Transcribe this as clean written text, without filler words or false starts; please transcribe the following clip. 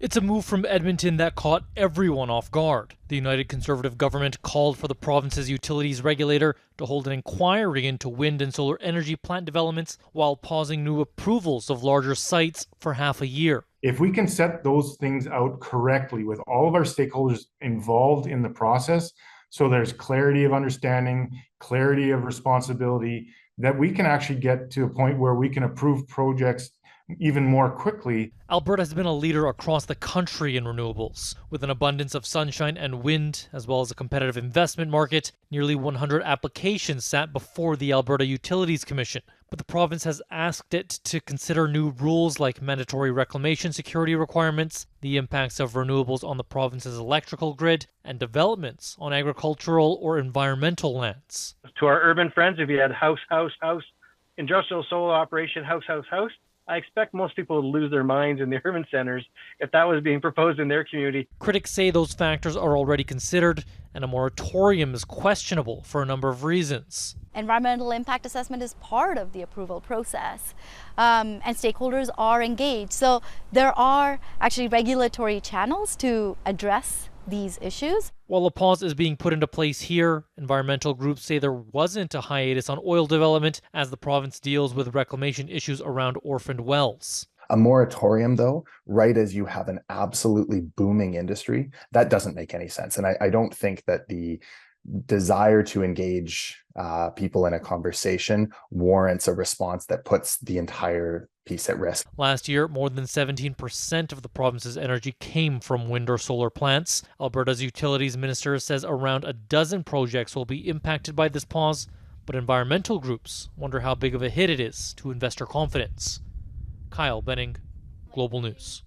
It's a move from Edmonton that caught everyone off guard. The United Conservative government called for the province's utilities regulator to hold an inquiry into wind and solar energy plant developments while pausing new approvals of larger sites for half a year. If we can set those things out correctly with all of our stakeholders involved in the process, so there's clarity of understanding, clarity of responsibility, that we can actually get to a point where we can approve projects even more quickly. Alberta has been a leader across the country in renewables. With an abundance of sunshine and wind, as well as a competitive investment market, nearly 100 applications sat before the Alberta Utilities Commission. But the province has asked it to consider new rules like mandatory reclamation security requirements, the impacts of renewables on the province's electrical grid, and developments on agricultural or environmental lands. To our urban friends, if you had house, industrial solar operation, house, I expect most people would lose their minds in the urban centers if that was being proposed in their community. Critics say those factors are already considered, and a moratorium is questionable for a number of reasons. Environmental impact assessment is part of the approval process, and stakeholders are engaged. So there are actually regulatory channels to address these issues. While a pause is being put into place here, environmental groups say there wasn't a hiatus on oil development as the province deals with reclamation issues around orphaned wells. A moratorium, though, right as you have an absolutely booming industry, that doesn't make any sense. And I don't think that the desire to engage people in a conversation warrants a response that puts the entire piece at risk. Last year, more than 17% of the province's energy came from wind or solar plants. Alberta's utilities minister says around a dozen projects will be impacted by this pause, but environmental groups wonder how big of a hit it is to investor confidence. Kyle Benning, Global News.